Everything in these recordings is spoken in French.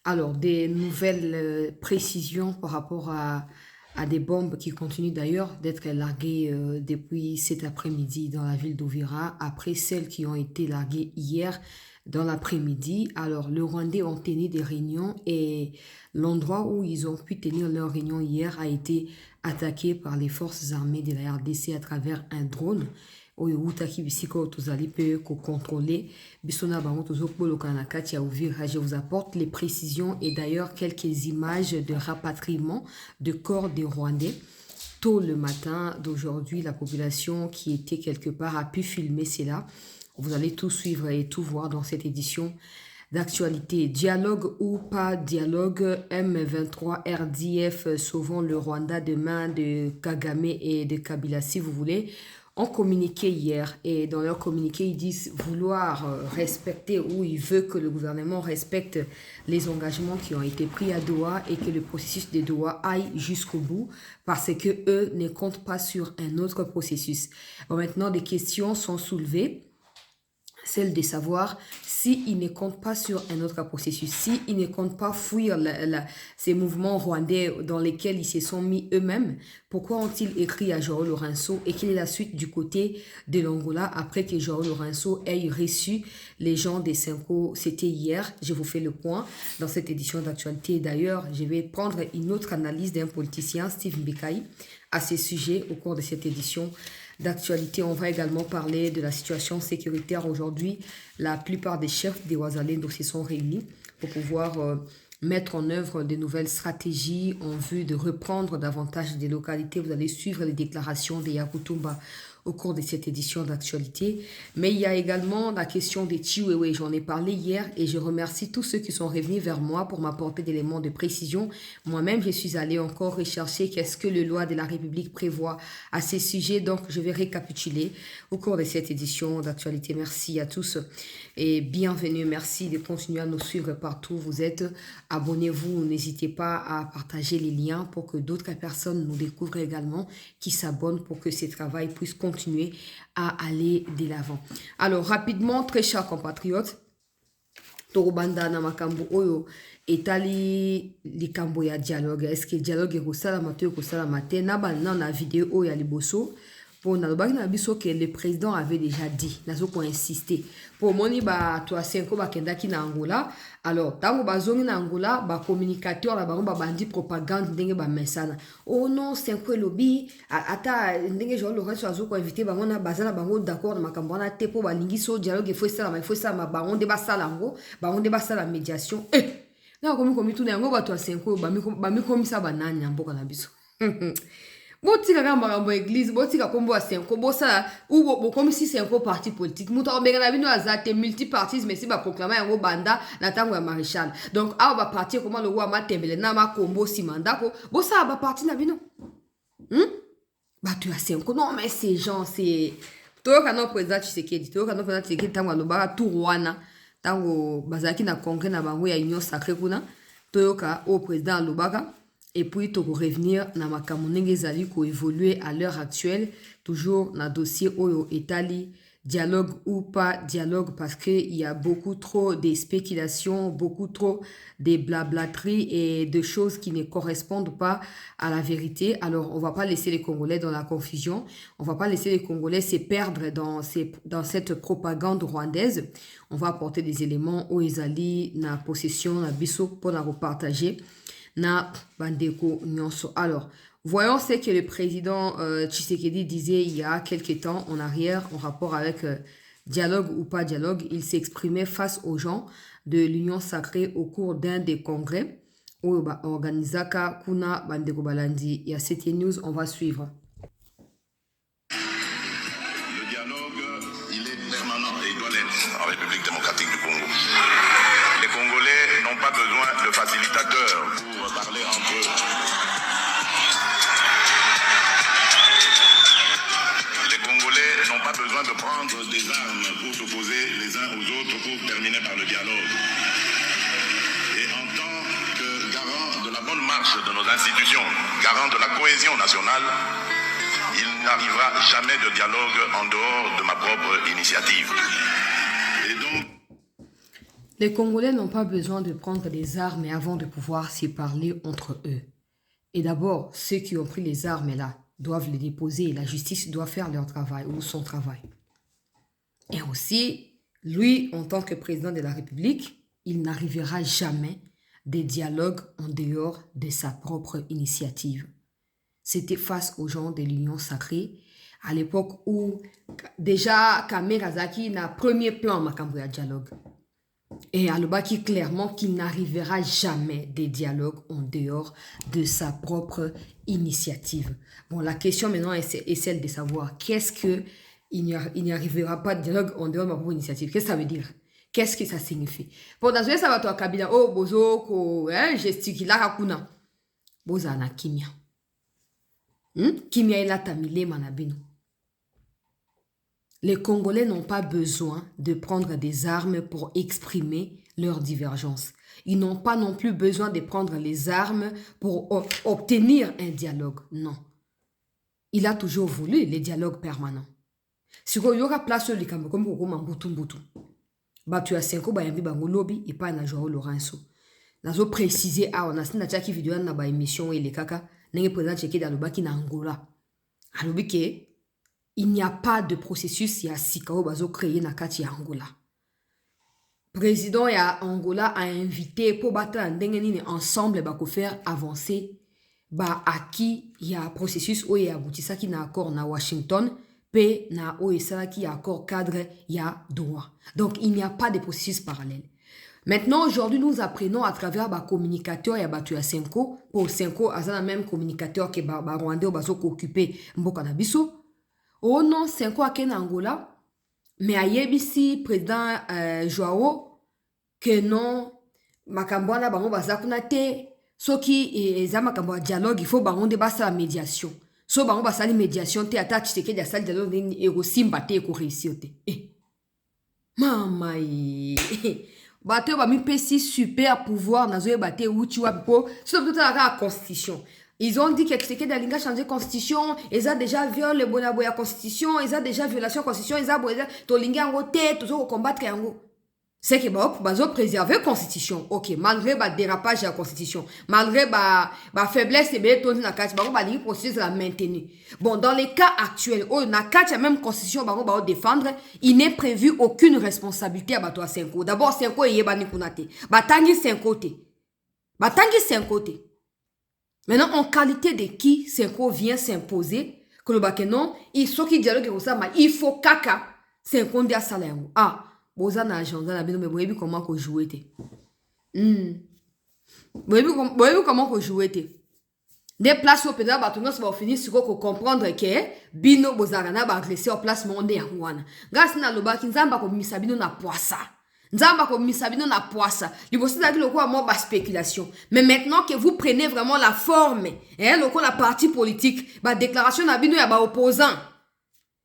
Alors, des nouvelles précisions par rapport à des bombes qui continuent d'ailleurs d'être larguées depuis cet après-midi dans la ville d'Ovira, après celles qui ont été larguées hier dans l'après-midi. Alors, le Rwandais ont tenu des réunions et l'endroit où ils ont pu tenir leur réunion hier a été attaqué par les forces armées de la RDC à travers un drone. Oyo utaki bisiko tozali pe ko contrôler bisona bango tozo poloka na kati ya Uvira. Je vous apporte les précisions et d'ailleurs quelques images de rapatriement de corps des Rwandais. Tôt le matin d'aujourd'hui, la population qui était quelque part a pu filmer cela. Vous allez tout suivre et tout voir dans cette édition d'actualité. Dialogue ou pas dialogue, M23 RDF sauvant le Rwanda de main de Kagame et de Kabila si vous voulez, ont communiqué hier et dans leur communiqué ils disent vouloir respecter ou ils veulent que le gouvernement respecte les engagements qui ont été pris à Doha et que le processus de Doha aille jusqu'au bout parce que eux ne comptent pas sur un autre processus. Bon, maintenant des questions sont soulevées. Celle de savoir s'ils ne comptent pas sur un autre processus, s'ils ne comptent pas fuir ces mouvements rwandais dans lesquels ils se sont mis eux-mêmes, pourquoi ont-ils écrit à João Lourenço et quelle est la suite du côté de l'Angola après que João Lourenço ait reçu les gens des Cinco? C'était hier, je vous fais le point dans cette édition d'actualité. D'ailleurs, je vais prendre une autre analyse d'un politicien, Steve Mbekaï, à ces sujets au cours de cette édition d'actualité. On va également parler de la situation sécuritaire aujourd'hui. La plupart des chefs des Ouazalendo se sont réunis pour pouvoir mettre en œuvre de nouvelles stratégies en vue de reprendre davantage des localités. Vous allez suivre les déclarations de Yakutumba au cours de cette édition d'actualité. Mais il y a également la question des Chiwewe. J'en ai parlé hier et je remercie tous ceux qui sont revenus vers moi pour m'apporter des éléments de précision. Moi-même, je suis allée encore rechercher qu'est-ce que le loi de la République prévoit à ces sujets. Donc, je vais récapituler au cours de cette édition d'actualité. Merci à tous et bienvenue. Merci de continuer à nous suivre partout où vous êtes. Abonnez-vous. N'hésitez pas à partager les liens pour que d'autres personnes nous découvrent également, qui s'abonnent pour que ce travail puisse continuer à aller de l'avant. Alors, rapidement, très chers compatriotes, Torobanda na makambo oyo etali likambo ya dialogue. Est-ce que dialogue ekosala mate ekosala mate na bana na vidéo oyo ya liboso pour na lobaki na biso que le président avait déjà dit nazo ko insister pour moni ba to asenko ba kendaki na Angola. Alors tango bazongi na Angola ba communicateur la bango ba bandi propagande ndenge ba mesana oh non senko lobby ata ndenge jo Lorenzo azo ko inviter bango na bazana bango d'accord na makambo na te po ba lingi so dialogue faut ça ma bango de basala ngo bango de basala médiation na komi tout na yango ba to asenko ba mi komi sa banani na mboka na biso botika kaka makambo église botika kombo ya senko bosala ou bokomisi senko parti politique mutu akobenga na bino aza te multipartisme esi baproklama yango banda na ntango ya maréchal. Donc awa baparti ekoma logo ya matembele na makombo nsima ndako bosala baparti na bino bato ya senko. Non mais ces gens c'est toyoka no président Tshisekedi ntango alobaka tour wana ntango bazalaki na congrès na bango ya union sacrée kuna toyoka o président alobaka. Et puis, tu revenir dans ma camonenge zali ko évoluer à l'heure actuelle, toujours dans le dossier Oyo Etali, dialogue ou pas dialogue, parce qu'il y a beaucoup trop de spéculations, beaucoup trop de blablateries et de choses qui ne correspondent pas à la vérité. Alors, on ne va pas laisser les Congolais dans la confusion, on ne va pas laisser les Congolais se perdre dans cette propagande rwandaise. On va apporter des éléments au Ezali, na possession, na biso, pour la repartager. Na bandeko nyonso. Alors, voyons ce que le président Tshisekedi disait il y a quelques temps en arrière en rapport avec dialogue ou pas dialogue. Il s'exprimait face aux gens de l'Union sacrée au cours d'un des congrès où organisaka kuna bandeko balandi. Il y a cette news, on va suivre. Le dialogue, il est permanent et il doit l'être en République démocratique du Congo. Les Congolais n'ont pas besoin de facilitateurs pour parler entre eux. Les Congolais n'ont pas besoin de prendre des armes pour s'opposer les uns aux autres pour terminer par le dialogue. Et en tant que garant de la bonne marche de nos institutions, garant de la cohésion nationale, il n'arrivera jamais de dialogue en dehors de ma propre initiative. Et donc, Les Congolais n'ont pas besoin de prendre des armes avant de pouvoir s'y parler entre eux. Et d'abord, ceux qui ont pris les armes là doivent les déposer et la justice doit faire leur travail ou son travail. Et aussi, lui, en tant que président de la République, il n'arrivera jamais des dialogues en dehors de sa propre initiative. C'était face aux gens de l'Union sacrée, à l'époque où déjà Kame Razaki n'a premier plan Makambo ya dialogue. Et Alobaki clairement qu'il n'arrivera jamais des dialogues en dehors de sa propre initiative. Bon, la question maintenant est celle de savoir qu'est-ce que il n'y arrivera pas de dialogue en dehors de ma propre initiative. Qu'est-ce que ça veut dire? Qu'est-ce que ça signifie? Pour dans ce ça va toi Kabila oh bozo ko gesticula hakuna. Boza na kimia. Kimia ila tamile manabino. Les Congolais n'ont pas besoin de prendre des armes pour exprimer leurs divergences. Ils n'ont pas non plus besoin de prendre les armes pour obtenir un dialogue. Non. Il a toujours voulu les dialogues permanents. Si il y aura place sur les caméras, comme on a mbutu. Tu as 5 ans, il y a un lobby et pas un Joao Lorenzo. Nous avons précisé, on a une vidéo dans l'émission et les caca, nous avons présenté dans le baki na Angola. Alors, il n'y a pas de processus ya sikao bazo créé na kati ya Angola. Président ya Angola a invité pour battre ensemble bako faire avancer ba aki ya processus o ya boutisa ki na accord na Washington pe na o esala ki ya accord cadre ya Doha. Donc il n'y a pas de processus parallèle. Maintenant aujourd'hui nous apprenons à travers ba communicateur ya batu ya Senko pour Senko azana même communicateur que ba Rwandais bazo ko occuper mboka na biso. Oh non, c'est quoi qu'en Angola? Mais à Yebisi, président Joao, que non, Makambouana bango bazakuna te, so qui est Makambouana dialogue, il faut bango débat la médiation. So bango basali médiation te attaque te que des salles dialogue et aussi mbate ko réussir te. Mama bateau ba mi pesi super pouvoir nazo e bate uchi wa po, so tout la constitution. Ils ont dit que Tshisekedi a changé la constitution, ils ont déjà violé la constitution, ils ont déjà violation de la constitution, ils ont déjà combattre. C'est que ils préserver la constitution. Ok, malgré le dérapage de la constitution, malgré la faiblesse de la constitution, ils la maintenir. Bon, dans les cas actuels, la même constitution, ils défendre, il n'est prévu aucune responsabilité à Senko. D'abord, Senko est yebani kunate. Batangi Senko te. Batangi Senko te. Maintenant, en qualité de qui Senko vient s'imposer, que le bac non, il faut qu'il dialogue avec ça, mais il faut caca, Senko dia salaire. Ah, boza na agenda na bino, mais vous voyez comment qu'on joue te. Vous voyez comment qu'on joue te. Des places au pédale, bah tout le monde va finir sur qu'on comprendre que bino bozarana ba agresser au place monde ya wana. Grâce na lo bac nzamba ko misabino na poissa. Nzamba ko misabino na poissa. Il faut dire le quoi moi spéculation. Mais maintenant que vous prenez vraiment la forme, la partie politique, ba déclaration na bino ya ba opposant.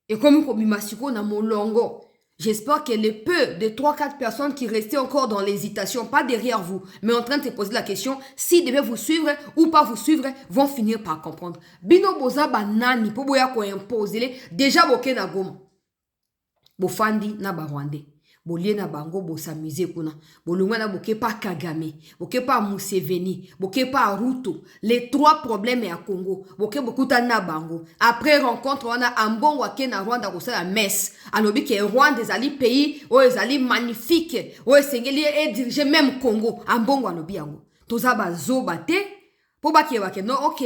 Et comme ko mimasiko na molongo. J'espère que les peu de 3-4 personnes qui restaient encore dans l'hésitation, pas derrière vous, mais en train de se poser la question, s'ils devaient vous suivre ou pas vous suivre, vont finir par comprendre. Bino boza banani, po boya ko imposer, déjà boke na goma. Bofandi na ba Rwandais. Bolie na bango bo s'amuser kuna. Bolunga na boke pa Kagame, boke pa Museveni, boke pa Ruto. Les 3 problèmes à Congo. Boke bokuta na bango. Après rencontre on a ambon wake na Rwanda ko la messe. Alobi ke Rwanda des ali pays o ezali magnifique. O esengeli et diriger même Congo. Ambon alobi yango. Toza ba zo bate po ba ke wake no OK.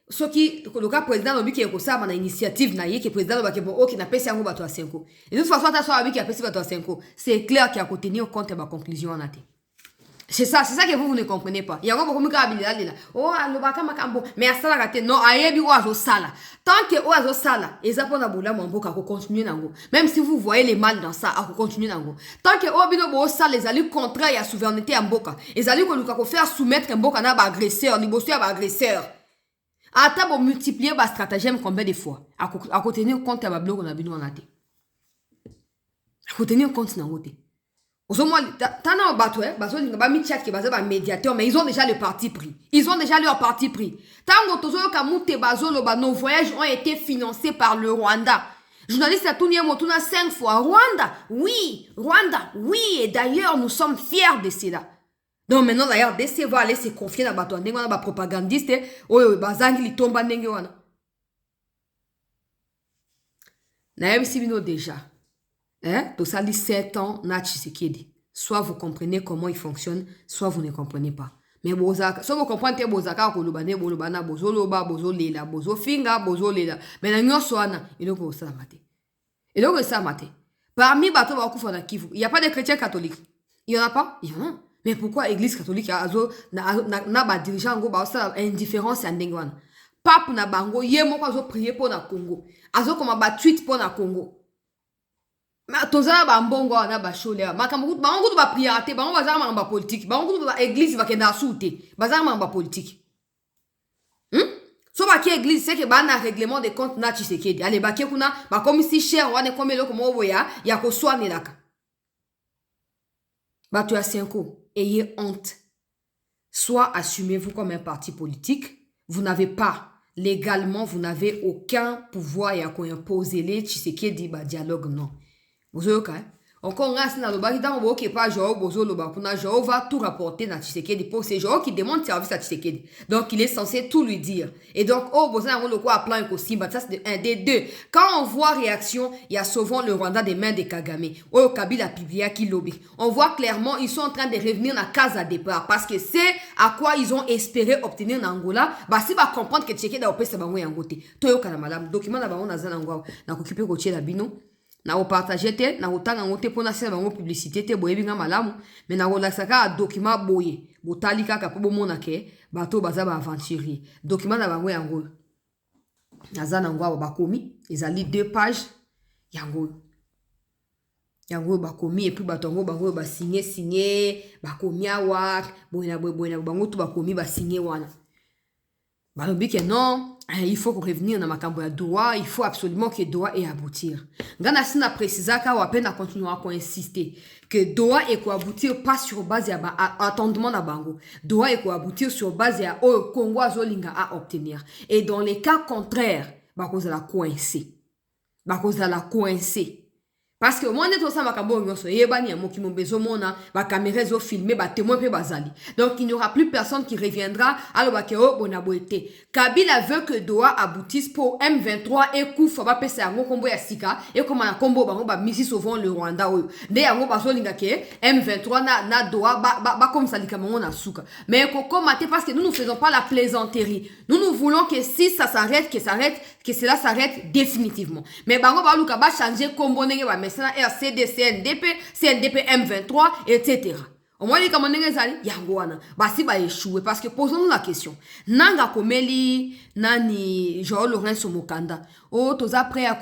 Ce qui le cas président lobi qui est ça na initiative na yé que président lobi bon OK na pesi yango bato a 5 ans. Et de toute façon ta so abi qui a pesi bato a 5 ans. C'est clair qu'il a ko tenir compte de ma conclusion en até. C'est ça que vous ne comprenez pas. Il y a beaucoup de habilidad là. Oh alobaka makambo mais asala raté non ayebi oazo sala. Tant que oazo sala, ezapo na bola mboka ko continuer nango. Même si vous voyez les mal dans ça, a ko continuer nango. Tant que obino bo sala les alliés contraire à souveraineté en mboka. Les alliés ko luka ko faire soumettre mboka na ba agresseur, liboso ya ba agresseur. Ata bo multiplier ba stratagème combien de fois à tenir compte ya bloc on a bino en até à tenir compte na ngote ozo moi tana bato bazo linga ba mi chat ke baza ba médiateur mais ils ont déjà le parti pris leur parti pris tango tozo ka mute bazo lo ba nos voyages ont été financés par le Rwanda Journaliste à Tounia Motuna 5 fois. Rwanda, oui. Et d'ailleurs, nous sommes fiers de cela. Donc maintenant, d'ailleurs, DC va aller se confier dans bateau. Ndenge wana ba propagandiste. Oyo, bazangi li tomba ndenge wana. Naïm Sibino déjà. Tout ça, 7 ans, na Tshisekedi. Soit vous comprenez comment il fonctionne, soit vous ne comprenez pas. Mais bozaka, soit vous comprenez bozaka kolobane bolobana bozoloba bozolela bozofinga bozolela. Mais na nyonso wana, iloko ça maté. Iloko ça maté. Parmi bateau ba kufa na Kivu, il y a pas de chrétiens catholiques. Il y en a pas? Il y en a. Mais pourquoi l'église catholique azo na ba dirigeant ngo ba ça indifférence ya ndenge wana. Pape na bango ye moko azo prier pour na Congo. Azo comme ba tweet pour na Congo. Mais tozala ba mbongo na ba shole makambo bango ba prière te bango bazala mamba politique bango ba église ba kenda soute bazala mamba politique. So ba ki église c'est que ba na règlement de compte na Tshisekedi allez ba ki kuna ba comme si cher wana comme eloko mo boya ya ko soane laka. Ba tu as 5 ans, ayez honte. Soit assumez-vous comme un parti politique, vous n'avez pas légalement, vous n'avez aucun pouvoir à imposer les Tshisekedi ba dialogue non. Vous avez quand encore on a dans le bas dans le pas genre bozo le bas pour na genre va tout rapporter na Tshisekedi pour ces gens qui demandent service à Tshisekedi. Donc il est censé tout lui dire. Et donc oh bozo on le quoi plan un Simba ça c'est un des deux. Quand on voit réaction, il y a souvent le Rwanda des mains de Kagame. Oh Kabila Pibia qui lobby. On voit clairement ils sont en train de revenir dans case à départ parce que c'est à quoi ils ont espéré obtenir en Angola. Bah si va comprendre que Tshisekedi a opé ça bango yangote. Toyo kana madame document na bango na zana ngwa na occuper ko la bino. Na o partager te na otanga ngote pona sela bango publicité te boyebi nga malamu mais na relaxaka document boye botali kaka po bomona ke bato baza ba aventurier document na bango yango nazana ngwa bakomi ezali 2 pages yango bakomi et puis batongo bango ba signer bakomi awa boyena bango to bakomi ba signer wana balobi que non il faut revenir dans makambo ya droit, il faut absolument que droit ait aboutir. Ngana sina précisa ka wa peine à continuer à insister que droit est quoi aboutir pas sur base ya attendement na bango. Droit est quoi aboutir sur base ya o Congo azolinga à obtenir. Et dans les cas contraires, ba cause la coincer. Parce que moi, on ça makambo nyonso yebani ya moki mombezo mona ba caméra zo filmer ba témoin pe bazali. Donc il n'y aura plus personne qui reviendra alors ba ke o bonaboete. Kabila veut que Doha aboutisse pour M23 et Koufa ba pesa yango kombo ya sika et comme na kombo bango ba misi souvent le Rwanda oyo. Nde yango ba zolinga ke M23 na Doha ba comme ça likamon na suka. Mais komate parce que nous ne faisons pas la plaisanterie. Nous voulons que si ça s'arrête que cela s'arrête définitivement. Mais bango ba luka ba changer kombo ndenge ba RCD, CNDP, M23, etc. Au moins, les commandants zali yango wana basi ba échouer parce que posons-nous la question. Nanga komeli nani Joao Lorenzo Mokanda. Oh, toza prêt à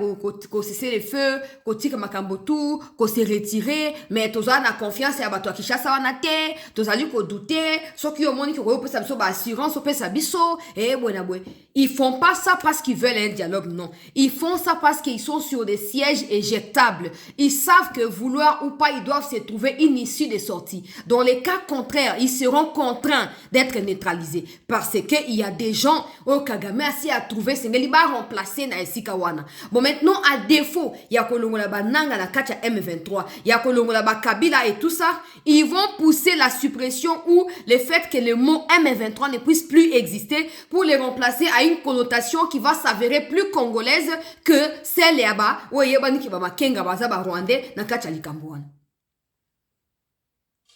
cesser les feux, kotika makambo tout, ko se retirer, mais toza na confiance ya bato Kinshasa wana te, toza li ko douter, soki yo moni ko pesa biso ba assurance, o pesa biso, buena bwe. Ils font pas ça parce qu'ils veulent un dialogue, non. Ils font ça parce qu'ils sont sur des sièges éjectables. Ils savent que vouloir ou pas, ils doivent se trouver une issue de sortie. Dans les cas contraires, ils seront contraints d'être neutralisés parce que il y a des gens au Kagame assis à trouver, c'est ngeli ba remplacer na Kawana. Bon, maintenant, à défaut, il y a Kolongola Bananga, la Kacha M23, il y a Kolongola Kabila et tout ça, ils vont pousser la suppression ou le fait que le mot M23 ne puisse plus exister pour les remplacer à une connotation qui va s'avérer plus congolaise que celle là-bas, où il y a Bani Kibama Kenga Bazaba Rwandais, na Kacha Likambouane.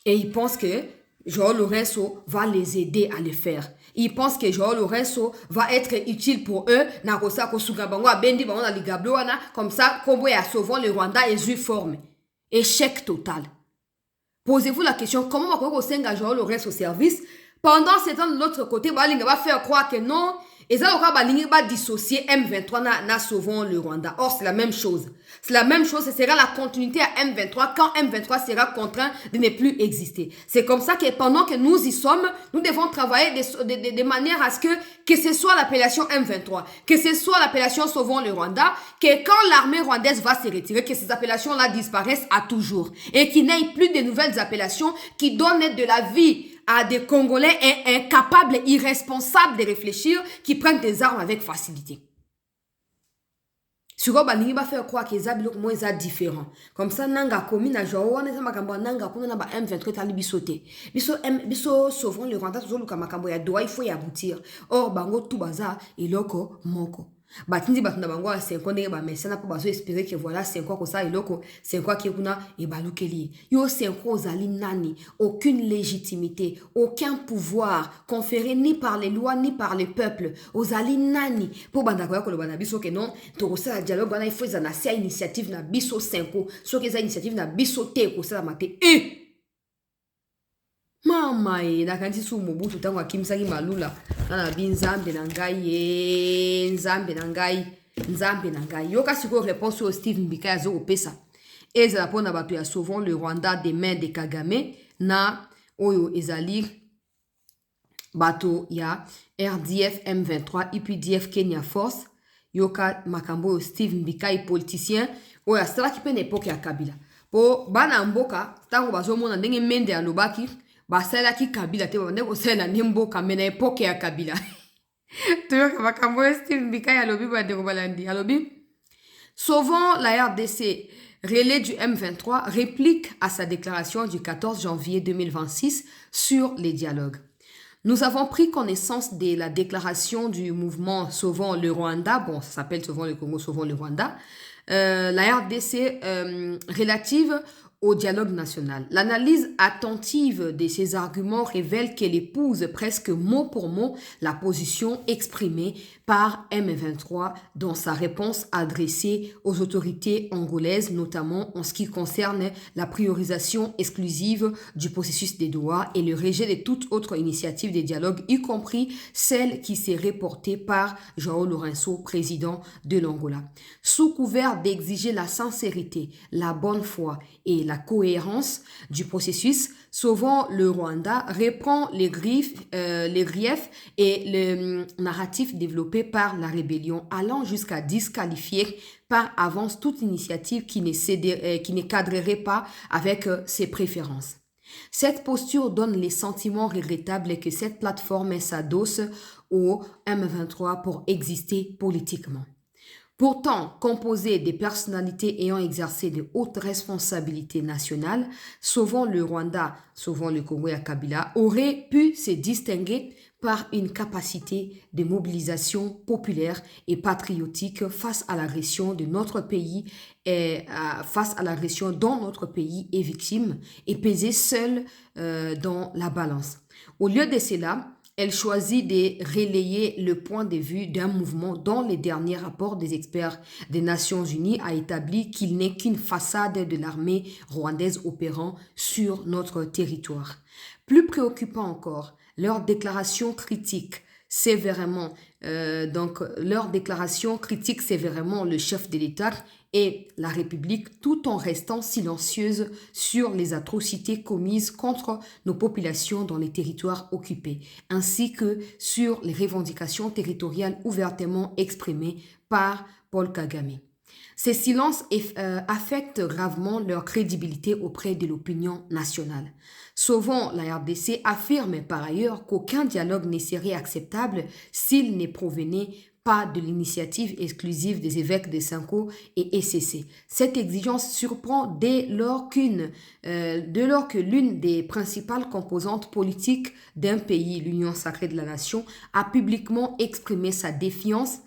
Et ils pensent que Joao Lorenzo va les aider à le faire. Ils pensent que Joao Lorenzo va être utile pour eux. Nakosa kosuga bango abendi bango na ligablo wana comme ça kombo ya sauvant le Rwanda et ju forme. Échec total. Posez-vous la question comment bakoko senga Joao Lorenzo au service pendant ce temps de l'autre côté balinga va faire croire que non et ça aura balinga va dissocier M23 na sauvant le Rwanda. Or c'est la même chose. C'est la même chose, ce sera la continuité à M23 quand M23 sera contraint de ne plus exister. C'est comme ça que pendant que nous y sommes, nous devons travailler de manière à ce que ce soit l'appellation M23, que ce soit l'appellation Sauvons le Rwanda, que quand l'armée rwandaise va se retirer, que ces appellations-là disparaissent à toujours et qu'il n'y ait plus de nouvelles appellations qui donnent de la vie à des Congolais incapables, irresponsables de réfléchir, qui prennent des armes avec facilité. Tu vois, bah, va faire croire qu'ils ont moins différent. Comme ça, nanga komi na genre, on est makambo nanga kuna na ba M23 tali bisote. Biso souvent le Rwanda toujours le makambo ya doit il faut y aboutir. Or bango tout baza et loko moko. Batindi batunda bango a 5 ans ndenge ba mesana po bazo espérer que voilà 5 ans comme ça et loko 5 ans qui kuna et balukeli. Yo 5 ans ozali nani, aucune légitimité, aucun pouvoir conféré ni par les lois ni par le peuple. Ozali nani po banda ko lo bana biso que non, to ça dialogue bana il faut za na sia initiative na biso 5 ans, so que za initiative na biso te ko ça maté. Mama nakanisi su Mobutu tango akimisaki malula na bi nzambe na ngai nzambe na ngai yoka siko réponse au Steve Mbika ya zo pesa ezala pona bato ya sauvons le Rwanda des mains de Kagame na oyo ezali bato ya RDF M23 UPDF Kenya Force yoka makambo yo Steve Mbika politicien oyo asalaki pe na époque ya Kabila po bana mboka tango bazomona ndenge mende alobaki basalaki Kabila te bande kosala na mboka me na époque ya Kabila toyoka makambo ya Steve Mbika ya lobi bande kobalandi alobi sauvant la RDC relais du M23 réplique à sa déclaration du 14 janvier 2026 sur les dialogues. Nous avons pris connaissance de la déclaration du mouvement Sauvons le Rwanda, bon ça s'appelle Sauvons le Congo, Sauvons le Rwanda, la RDC relative au dialogue national. L'analyse attentive de ces arguments révèle qu'elle épouse presque mot pour mot la position exprimée par M23 dans sa réponse adressée aux autorités angolaises, notamment en ce qui concerne la priorisation exclusive du processus des Doha et le rejet de toute autre initiative de dialogue, y compris celle qui serait portée par João Lourenço, président de l'Angola. Sous couvert d'exiger la sincérité, la bonne foi et la cohérence du processus, Sauvons le Rwanda reprend les griefs et le narratif développé par la rébellion, allant jusqu'à disqualifier par avance toute initiative qui ne cadrerait pas avec ses préférences. Cette posture donne les sentiments regrettables que cette plateforme s'adosse au M23 pour exister politiquement. Pourtant, composé des personnalités ayant exercé de hautes responsabilités nationales, Sauvons le Rwanda, Sauvons le Congo et Kabila, aurait pu se distinguer par une capacité de mobilisation populaire et patriotique face à l'agression de notre pays et face à l'agression dont notre pays est victime et peser seul dans la balance. Au lieu de cela, elle choisit de relayer le point de vue d'un mouvement dont le dernier rapport des experts des Nations Unies a établi qu'il n'est qu'une façade de l'armée rwandaise opérant sur notre territoire. Plus préoccupant encore, leur déclaration critique sévèrement le chef de l'État et la République tout en restant silencieuse sur les atrocités commises contre nos populations dans les territoires occupés, ainsi que sur les revendications territoriales ouvertement exprimées par Paul Kagame. Ces silences affectent gravement leur crédibilité auprès de l'opinion nationale. Sauvons la RDC affirme par ailleurs qu'aucun dialogue ne serait acceptable s'il ne provenait pas de l'initiative exclusive des évêques de Sanko et ECC. Cette exigence surprend dès lors que l'une des principales composantes politiques d'un pays, l'Union sacrée de la nation, a publiquement exprimé sa défiance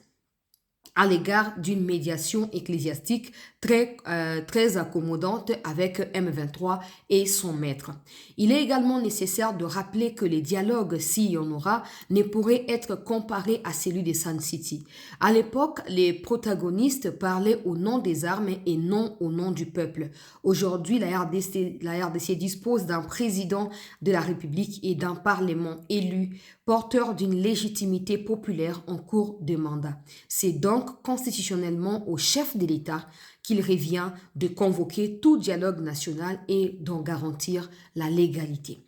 à l'égard d'une médiation ecclésiastique très accommodante avec M23 et son maître. Il est également nécessaire de rappeler que les dialogues, s'il y en aura, ne pourraient être comparés à celui de Sun City. À l'époque, les protagonistes parlaient au nom des armes et non au nom du peuple. Aujourd'hui, la RDC dispose d'un président de la République et d'un parlement élu, porteur d'une légitimité populaire en cours de mandat. C'est donc constitutionnellement au chef de l'État qu'il revient de convoquer tout dialogue national et d'en garantir la légalité.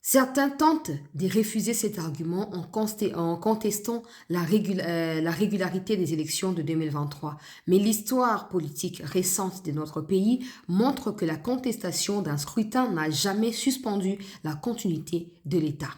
Certains tentent de refuser cet argument en contestant la régularité des élections de 2023. Mais l'histoire politique récente de notre pays montre que la contestation d'un scrutin n'a jamais suspendu la continuité de l'État.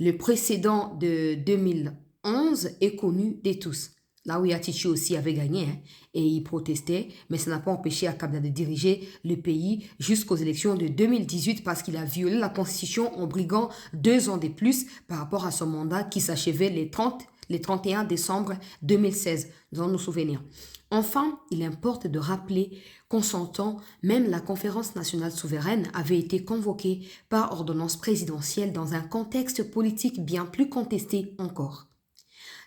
Le précédent de 2011 est connu de tous. là où Yatichi aussi avait gagné, hein, et il protestait, mais ça n'a pas empêché à Kabila de diriger le pays jusqu'aux élections de 2018 parce qu'il a violé la constitution en briguant 2 ans de plus par rapport à son mandat qui s'achevait les 31 décembre 2016, dans nos souvenirs. Enfin, il importe de rappeler qu'en son temps, même la conférence nationale souveraine avait été convoquée par ordonnance présidentielle dans un contexte politique bien plus contesté encore.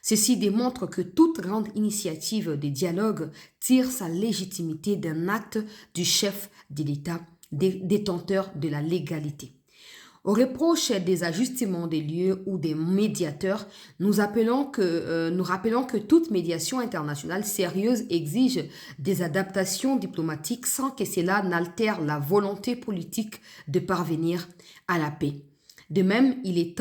Ceci démontre que toute grande initiative de dialogue tire sa légitimité d'un acte du chef de l'État détenteur de la légalité. Au reproche des ajustements des lieux ou des médiateurs, nous rappelons que toute médiation internationale sérieuse exige des adaptations diplomatiques sans que cela n'altère la volonté politique de parvenir à la paix. De même, les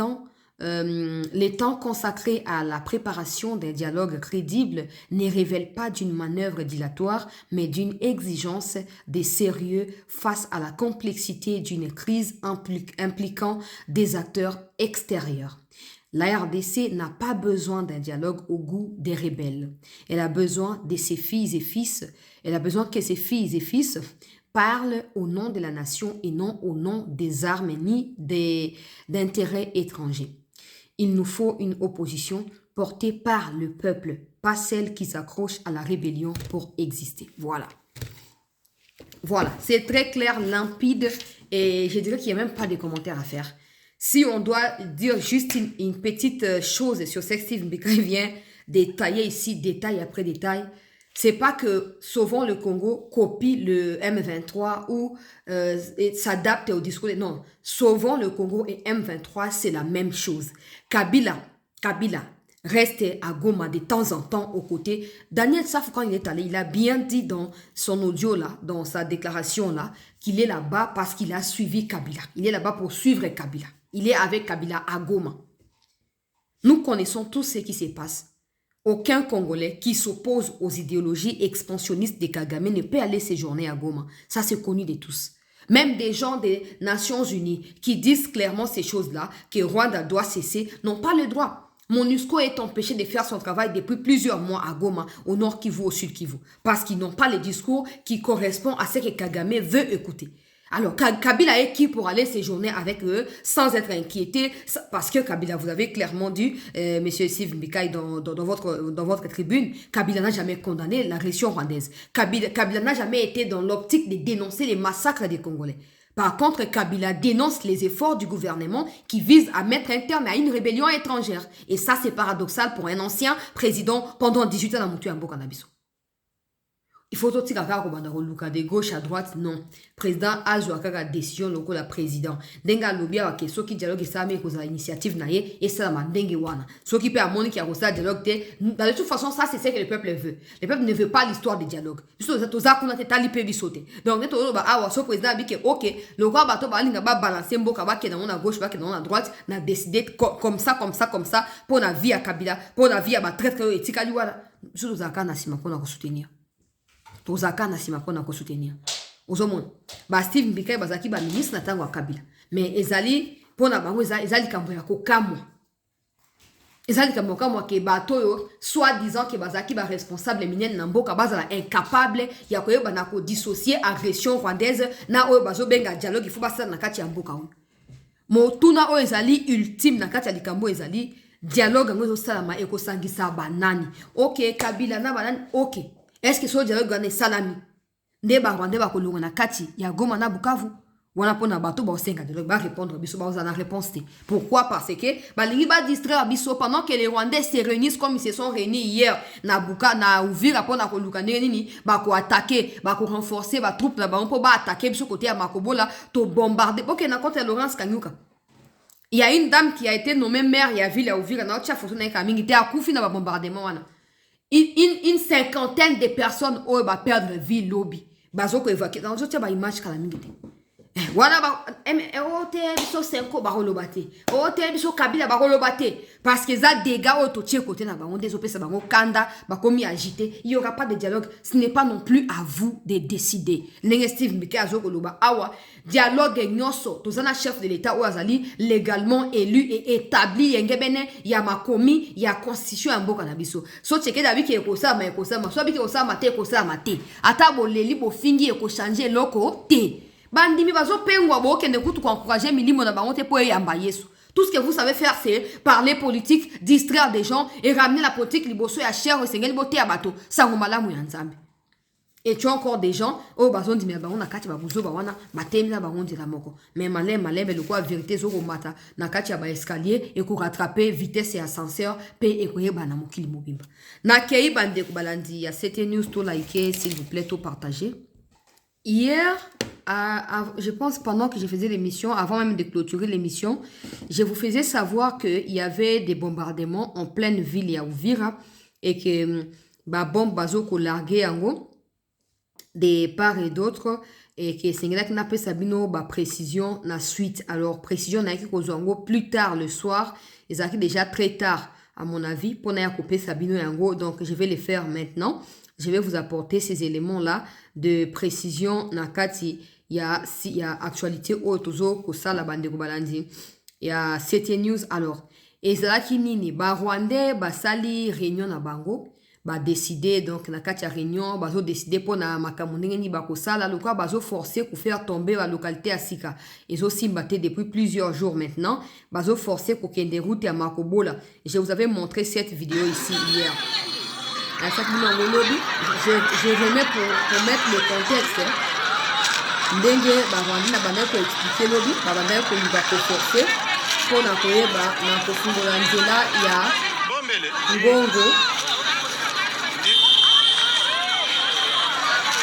temps consacrés à la préparation d'un dialogue crédible ne révèlent pas d'une manœuvre dilatoire, mais d'une exigence de sérieux face à la complexité d'une crise impliquant des acteurs extérieurs. La RDC n'a pas besoin d'un dialogue au goût des rebelles. Elle a besoin de ses filles et fils. Elle a besoin que ses filles et fils parlent au nom de la nation et non au nom des armes ni d'intérêts étrangers. Il nous faut une opposition portée par le peuple, pas celle qui s'accroche à la rébellion pour exister. Voilà. Voilà, c'est très clair, limpide et je dirais qu'il n'y a même pas de commentaires à faire. Si on doit dire juste une petite chose sur ce que Steve Mbeka vient détailler ici, détail après détail, c'est pas que souvent le Congo copie le M23 ou s'adapte au discours. Non, souvent le Congo et M23, c'est la même chose. Kabila reste à Goma de temps en temps aux côtés. Daniel Saf, quand il est allé, il a bien dit dans son audio là, dans sa déclaration là, qu'il est là-bas parce qu'il a suivi Kabila. Il est là-bas pour suivre Kabila. Il est avec Kabila à Goma. Nous connaissons tout ce qui se passe. Aucun Congolais qui s'oppose aux idéologies expansionnistes de Kagame ne peut aller séjourner à Goma. Ça, c'est connu de tous. Même des gens des Nations Unies qui disent clairement ces choses-là, que Rwanda doit cesser, n'ont pas le droit. MONUSCO est empêché de faire son travail depuis plusieurs mois à Goma, au nord Kivu, au sud Kivu, parce qu'ils n'ont pas le discours qui correspond à ce que Kagame veut écouter. Alors, Kabila est qui pour aller séjourner avec eux sans être inquiété? Parce que Kabila, vous avez clairement dit, monsieur Steve Mbeka, dans votre tribune, Kabila n'a jamais condamné l'agression rwandaise. Kabila n'a jamais été dans l'optique de dénoncer les massacres des Congolais. Par contre, Kabila dénonce les efforts du gouvernement qui visent à mettre un terme à une rébellion étrangère. Et ça, c'est paradoxal pour un ancien président pendant 18 ans dans Moutou Mboka Nabiso. Il faut aussi que de gauche à droite, non. Président a joué décision loko la président. Denga lobia ke soki dialogue ça mais cause initiative naie et ça ma dengue wana. Soki peut amoni qui a ça dialogue de toute façon ça c'est ce que le peuple veut. Le peuple ne veut pas l'histoire de dialogue. Juste aux za kuna tali pe bisote. Donc neto ba awa so président bi ke OK, le quoi bato ba linga ba balancer mboka ba ke na gauche ba ke na droite na décider comme ça pour la vie à Kabila, pour la vie à ba traite éthique ali wana. Juste aux akana sima pour soutenir. Tozaka na sima pona ko soutenir. Ozomon. Ba Steve Mbeka bazaki ba ministre na tango wa Kabila. Mais ezali pona bango ezali kambo ya kokamwa. Ezali kambo kamwa ke batoyo soi-disant ke bazaki ba responsable minene na mboka bazala incapable ya koyeba na ko dissocier agression rwandaise na oyo bazo benga dialogue il faut basala na kati ya mboka on. Motuna o ezali ultime na kati ya likambo ezali dialogue ngo salama ekosangisa banani. OK Kabila na banani OK. Est-ce que ce dialogue est salami? Ndeba Rwanda ba kolonga na kati ya Goma na Bukavu. Wana pona bato ba osenga dialogue ba répondre biso ba na réponse. Pourquoi? Parce que ba lingi ba distraire biso pendant que les Rwandais se réunissent comme ils se sont réunis hier na Buka na Uvira pona koluka nini ba ko attaquer, ba ko renforcer ba troupe na ba on po ba attaquer biso côté ya Makobola to bombarder. OK na contre Laurence Kanyuka. Il y a une dame qui a été nommée maire ya ville ya Uvira na tia photo na kamingi te akufi na ba bombardement wana. Une cinquantaine de personnes ont perdre vie lobby. Bazoko évoqué dans l'autre ba image kala mingi. Voilà, ote biso senko bakoloba te, ote biso kabila bakoloba te, parce que ça dégâts auto tie côté na bango des opesa bango kanda bakomi agité, il y aura pas de dialogue. Ce n'est pas non plus à vous de décider. Ndenge Steve Mbeki azokoloba awa dialogue nyonso tozana chef de l'état ou azali légalement élu et établi yengebene ya makomi ya constitution ya mboka na biso. So tcheke dabi ki ekosama ekosama, so biki ekosama te ekosama te. Ata boleli bofingi eko changer loko te. Bandimi bazo pengwa bokende kutu kwa encourager milimo na bango te po yamba Yesu. Tout ce que vous savez faire, c'est parler politique, distraire des gens et ramener la politique liboso ya cher au sengeli bote ya bato. Sangomala mu ya nzambe. Et tu as encore des gens, oh bazon di me bango na kati ba buzo ba wana batemi na bango la moko. Mais malin le quoi vérité zo mata na kati ya ba escalier et ko rattraper vitesse et ascenseur pe e ko yeba na mokili mobimba. Na kei bande ko balandi ya CT News to liker s'il vous plaît to partager. Hier, je pense pendant que je faisais l'émission, avant même de clôturer l'émission, je vous faisais savoir qu'il y avait des bombardements en pleine ville à Uvira et que bah bombe bazo ko largué ango de part et d'autre et que c'est là qu'on appelle Sabino bah précision na suite. Alors précision na qui kozongo plus tard le soir, ils arrivent déjà très tard à mon avis pour na couper Sabino yango, donc je vais les faire maintenant. Je vais vous apporter ces éléments-là de précision. Nakati, il y a actualité otozo kosa la bande balandi. Il y a CT News alors. Et zalaki nini ba Rwandais ba sali réunion na bango ba décider donc nakati ya réunion bazo décider pour na makamunenge ni ba kosala lokwa bazo forcer pour faire tomber la localité à Sika. Ils ont simbaté depuis plusieurs jours maintenant. Bazo forcer pour qu'il y ait des routes à Makobola. Je vous avais montré cette vidéo ici hier. À chaque moment je remets pour mettre le contexte. Ndenge bavandi na banda ko expliquer lobby babanda ko liba ko forcer pour na koyeba na ko fungola nzela ya ngongo.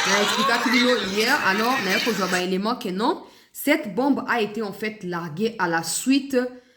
Na expliqué vidéo hier alors na ko joba élément que non, cette bombe a été en fait larguée à la suite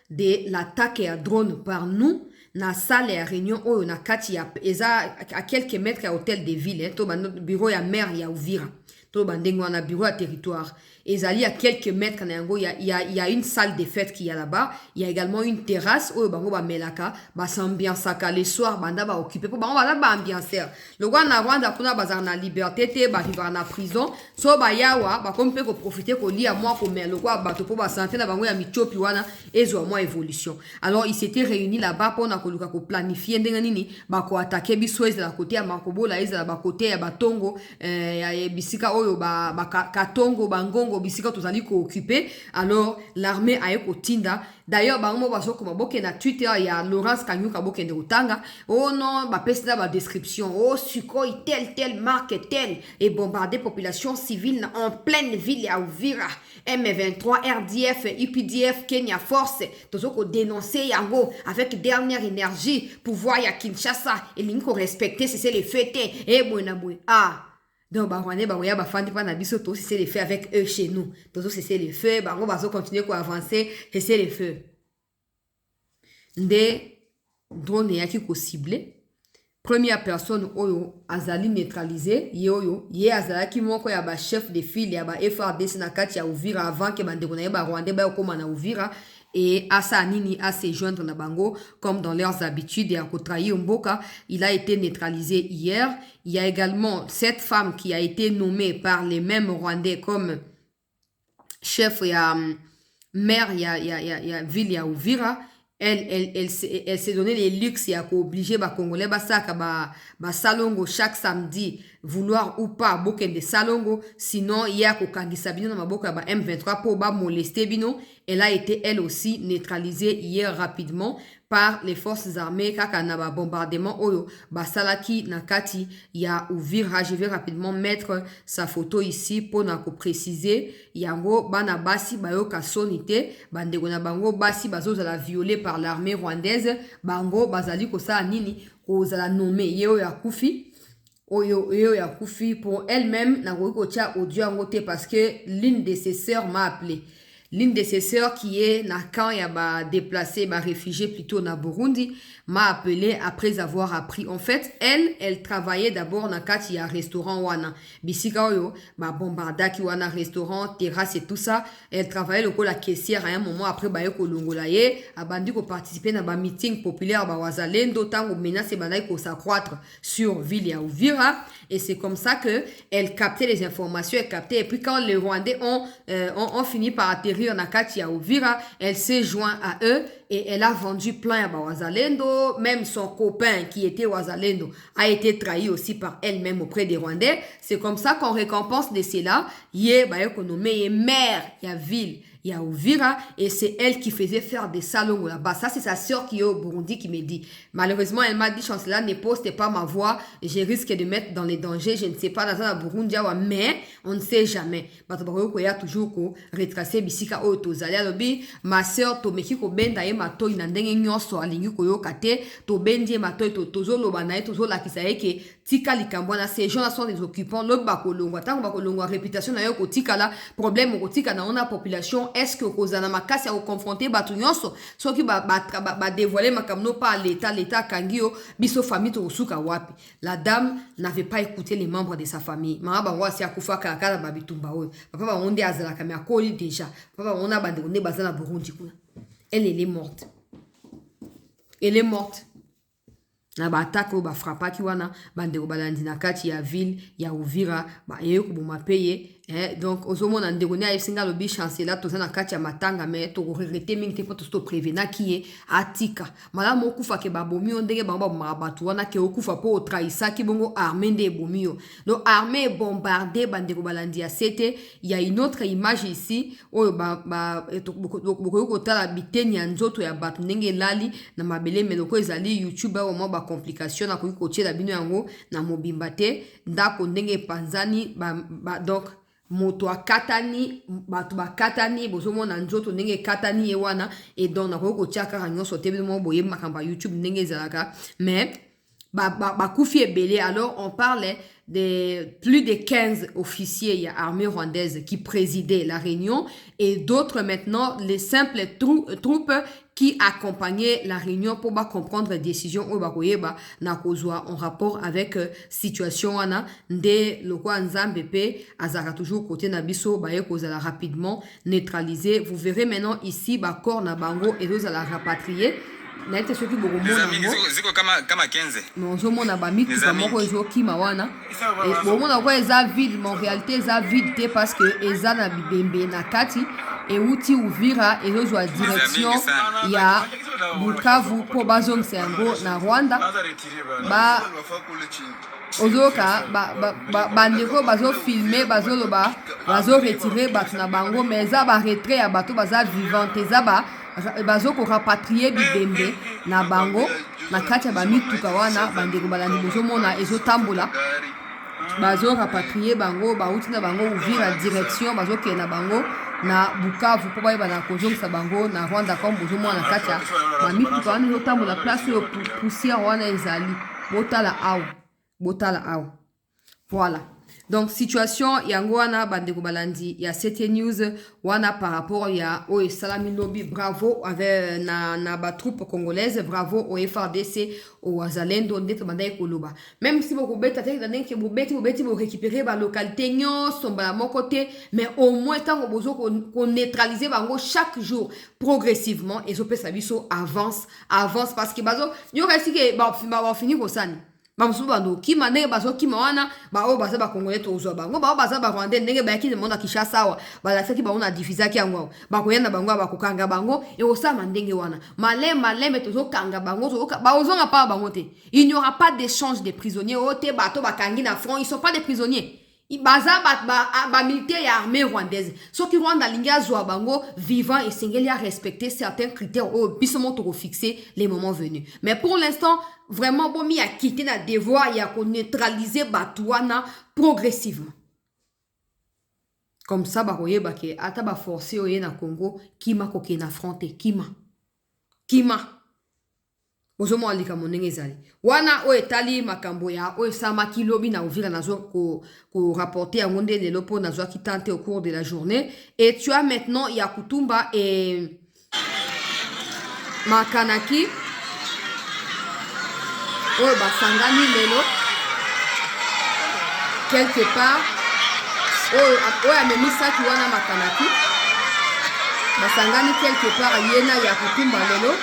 de l'attaque à drone par nous. Na salle ya réunion oyo na kati ya eza à quelques mètres à hôtel de ville to notre bureau ya maire ya Uvira to bandengo na bureau à territoire ezali à quelques mètres na yango il y a une salle de fête qui est là-bas, il y a également une terrasse oyo bango ba melaka ba s'ambiance aka les soirs banda ba occuper pour bango ba ambianceur le gwa na Rwanda kuna bazar na liberté te ba vivre na prison so ba yawa ba kompe ko profiter ko lia moi ko mais le gwa ba to po ba santé na bango ya michopi wana ezo moi évolution. Alors ils s'étaient réunis là-bas pour na koluka ko planifier ndenga nini ba ko attaquer biso de la côté ya Makobola eza ba côté ya Batongo ya bisika oyo ba Katongo bangongo bisika tozali ko occuper. Alors l'armée a eko tinda d'ailleurs bango baso ko maboke na Twitter ya Laurence Kanyuka boke de Utanga oh non ba pesina ba description oh Sukhoi telle marque telle et bombarder population civile en pleine ville à Uvira. M23 RDF UPDF Kenya Force tozoko dénoncer yango avec dernière énergie pour voir ya Kinshasa et l'inko respecter c'est les fêter et bonaboué ah. Donc, bah, on est, bah, bah, fandi pas nabiso, tout, c'est les faits avec eux chez nous. Tout, c'est les faits, bah, on va continuer à avancer, c'est les faits. Des drones yaki ko ciblé. Première personne, oyo, azali neutralisé, yoyo, ye azalaki moko ya ba chef de file, ya ba FRDC na kati ya Uvira avant que bande konaye ba Rwandais ba yokoma na Uvira. Et Asa Nini à se joindre na bango comme dans leurs habitudes et à trahir Mboka, il a été neutralisé hier. Il y a également cette femme qui a été nommée par les mêmes Rwandais comme chef ya maire ya ville ya Uvira. Elle s'est donné les luxes et a obligé ba Congolais ba saka ba salongo chaque samedi vouloir ou pas boken de salongo sinon il y a ko kangisa bino na maboka ba M23 pour ba molester bino. Elle a été elle aussi neutralisée hier rapidement par les forces armées kaka na ba bombardement oyo ba salaki na kati ya Uvira. Je vais rapidement mettre sa photo ici pour na ko préciser yango bana basi bayoka sonité bandeko na bango basi bazozala violé par l'armée rwandaise bango bazali ko sa nini ko zala nommé yeo ya kufi oyo ya kufi pour elle-même na ko tia audio yango te parce que l'une de ses sœurs m'a appelé. L'une de ses sœurs qui est na quand il y a déplacé, réfugié plutôt na Burundi, m'a appelé après avoir appris. En fait, elle travaillait d'abord na kati ya restaurant wana. Bisika oyo, bombardaki wana restaurant, terrasse et tout ça. Elle travaillait le la caissière à un moment après ba yeko longola ye, abandi ko participer na meeting populaire ba wazalendo tango menace bandai ko s'accroître sur ville ya Uvira. Et c'est comme ça que elle captait les informations, elle captait. Et puis quand les Rwandais ont fini par atterrir en Akati à Uvira, elle s'est jointe à eux et elle a vendu plein à Wazalendo. Même son copain qui était Wazalendo a été trahi aussi par elle-même auprès des Rwandais. C'est comme ça qu'on récompense de cela. Yé, économie, maire, il y a ville. Il y a Uvira et c'est elle qui faisait faire des salons là-bas. Ça, c'est sa sœur qui est au Burundi qui me dit. Malheureusement, elle m'a dit, Chancela, ne poste pas ma voix. Je risque de mettre dans les dangers. Je ne sais pas dans la Burundi, mais on ne sait jamais. Il y a toujours retracé bisika o tozali alobi ma sœur to meki ko benda ye matoi na ndenge nyonso alingi koyoka te to bendi matoi to tozoloba na ye tozolakisa ye ke tika likambo na ces gens là sont des occupants lo bakolongwa tango bakolongwa réputation na yo kotika la problème kotika na ona population est-ce que kozana makasi ya confronter batu nyonso soki ba dévoiler makamno par l'état kangio biso famille to suka wapi. La dame n'avait pas écouté les membres de sa famille mama bango si akufa kaka ba bitumba oyo papa ba onde azala kama akoli déjà papa on a bande on bazana Burundi kuna elle est morte. Elle est morte. Na ba attaque ba frappa ki wana bande ko balandi na kati ya ville ya Uvira ba ye ko boma payer donc ozomona ndeko ne ayesinga lobi chancela to na kati ya matanga mais to regretter mingi te poto to prévenir ki e atika mala mo kufa ke ba bomi ondenge ba mabatu wana ke okufa po trahisa ki bongo armée de bomio donc armée bombardée bande ko balandi ya sete. Il y a une autre image ici oyo boko ko tala biteni ya nzoto ya batu ndenge lali na mabele meloko ezali YouTube au mo complication na ko tiela bino yango na mobimba te ndako ndenge panzani donc moto akatani batu bakatani bozomona nzoto ndenge katani ewana et donc na ko tiaka nyonso te bino boye makamba YouTube ndenge ezalaka mais kufi ebele. Alors on parlait de plus de 15 officiers il y a armée rwandaise qui présidaient la réunion et d'autres maintenant les simples troupes qui accompagnaient la réunion pour comprendre les décisions au bakoyeba na kozwa en rapport avec situation wana nde lokwa nzambe pe azaka toujours côté na biso baye kozala rapidement neutralisé. Vous verrez maintenant ici corps na bango et deux à la rapatrier na ete soki boko mona ziko kama 15 mais ozomona bamituka moko ezokima wana bomona ko eza vide mais en réalité eza vide te parce que eza na bibembe na kati euti Uvira ezozwa direction ya Bukavu po bazongisa yango na Rwanda ozoka bandeko bazofilme bazoloba bazoretire bato na bango mais eza baretrait ya bato baza vivante eza bazo ko rapatrier bibembe na bango na kati ya bamituka wana bandeko balandi bozomona ezotambola bazo rapatrier bango bauti na bango Uvira direction bazokende na bango na Bukavu po bayeba na kozongisa bango na Rwanda comme bozomona na kati ya bamituka wana ezotambola place oyo poussière wana ezali botala awa voilà. Donc situation yango wana bandeko balandi ya CT News wana par rapport ya o salami lobby bravo avec na ba troupe congolaise bravo au FRDC au Wazalendo ndeko bandai koloba même si boko beta te ndenge bobeti bo récupérer ba localité nyonso mbala moko te mais au moins tango bozo ko neutraliser bango chaque jour progressivement et zopesa biso avance parce que bazo yo resiki ba fini ko sani bamusubu bando kima ndenge bazo kima wana bao baza ba congolais tozwa bango bao baza ba rwandais ndenge bayaki mona Kinshasa wa balasaki ba ona diffusaki yango bakoyenda bango bakokanga bango et osama ndenge wana maleme tozokanga bango bazonga pa bango te. Il n'y aura pas d'échange de prisonniers ote bato bakangi na front, ils sont pas des prisonniers. Baza ba militaire ya armée rwandaise soki Rwanda lingi azwa bango vivant et singeli a respecter certains critères au bisomo to fixer les moments venus. Mais pour l'instant vraiment bomi a quitté na devoir ya ko neutraliser batouana progressivement. Comme ça bakoyeba ke ata ba forcer oye na Congo kima koke na fronte kima Ozomo alika monenge zali. Wana o etali makambo ya o samaki lobi na Uvira nazo ko rapporter à Monde les lopo nazo qui tente au cours de la journée. Et tu as maintenant Yakutumba et Makanaki. Oh basangani lelo. Quelque part. Oh amemisa ki wana Makanaki. Basangani quelque part yena Yakutumba lelo.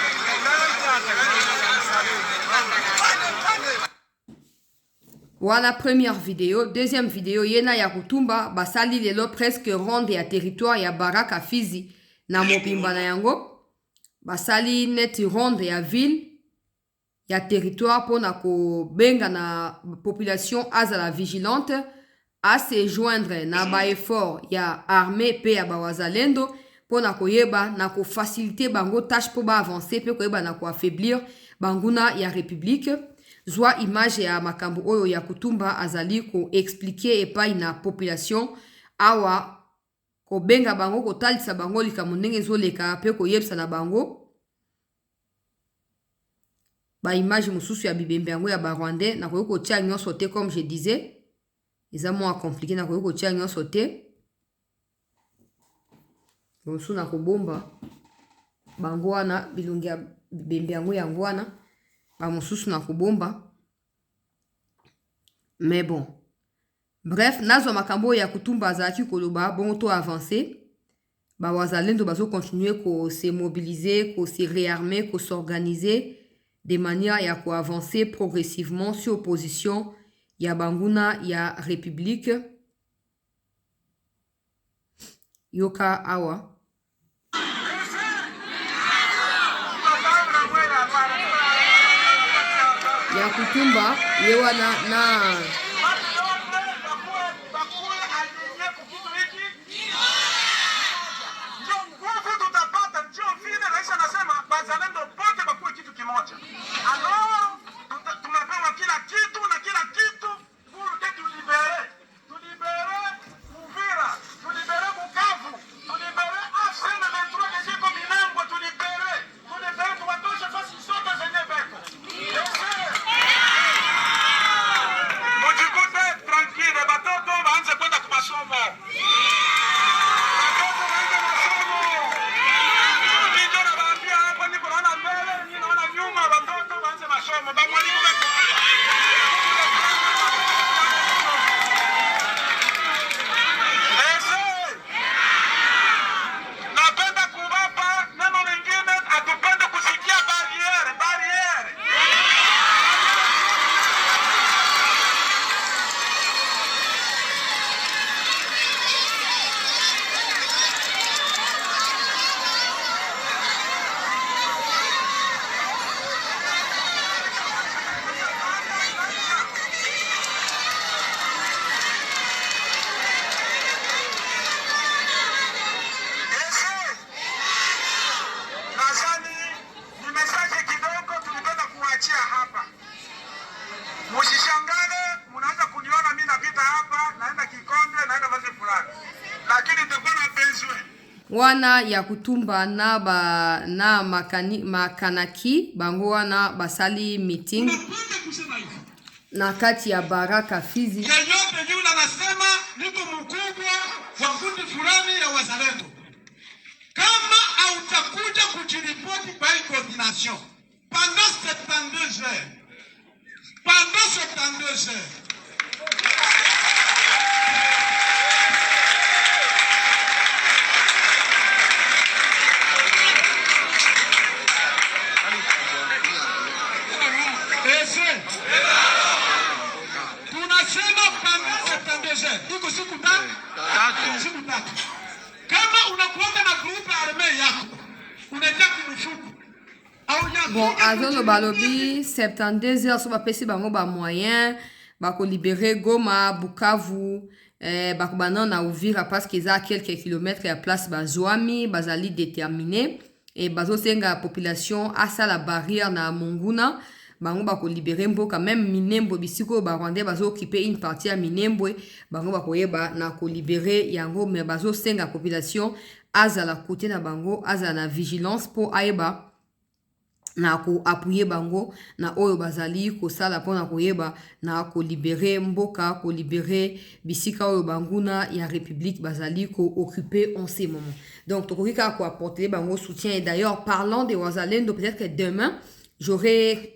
Voilà première vidéo. Deuxième vidéo, yena Yakutumba basali lelo presque ronde ya territoire ya Baraka Fizi na mopimba na yango. Basali neti ronde ya ville ya territoire pona ko benga na population azala vigilante à se joindre na ba effort ya armée pe ya bawazalendo pona ko yeba na ko faciliter bango tâche po ba avancer pe ko yeba na ko affaiblir banguna ya république. Zwa image ya makambo oyo Yakutumba azali ko expliquer epai na population awa ko benga bango ko talisa bango likambo ndenge ezoleka pe ko yebisa na bango ba image mususu ya bibembe yango ya Barwandais na ko tia nyonso te comme je disais eza moins compliqué na ko tia nyonso te bonso na ko bomba bango wana bilongi ya bibembe yango wana ba mosusu na kubomba. Mais bon. Bref, nazo makambo ya Kutumba azaki koloba bon to avancer. Ba wazalendo bazo continuer ko se mobiliser, ko se réarmer, ko s'organiser de manière ya ko avancer progressivement sur opposition ya banguna ya république. Yoka awa. Yakutumba yewa na wana Yakutumba na makanaki bango wana basali meeting na kati ya Baraka Fizi. Yeyote yule anasema niko mkubwa wa kundi fulani ya wazalendo, kama hautakuja kujiripoti kwa coordination pendant 72 heures, iko siku tatu. Kama unakuanga na groupe armée yako unataka kumshuku bon azolo balobi 72 heures so bapesi bango ba moyen bako libérer Goma, Bukavu, bako banan na Uvira parce qu'ils a quelques kilomètres ya place bazwami bazali déterminé et bazo senga population asa la barrière na Monguna bango bako libérer mboka même Minembwe bisiko ba Rwandais bazo occuper une partie ya Minembwe bango bako yeba na ko libérer yango mais bazo senga population azala côté na bango azala na vigilance pour ayeba na ko appuyer bango na oyo bazali ko sala pona koyeba na ko libérer mboka ko libérer bisika oyo banguna ya république bazali ko occuper en ces moments. Donc tokoki ka ko apporter bango soutien. Et d'ailleurs parlant de Wazalendo, peut-être que demain j'aurai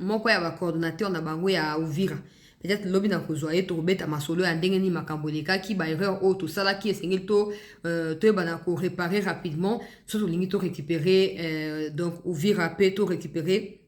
mon coordonnateur na bango ya Uvira. Peut-être lobby na kozwaye to beta masolo ya ndenge ni makamboleka ki ba erreur o to sala ki esengeli to bana ko réparer rapidement, surtout lingi to récupérer donc Uvira pe to récupérer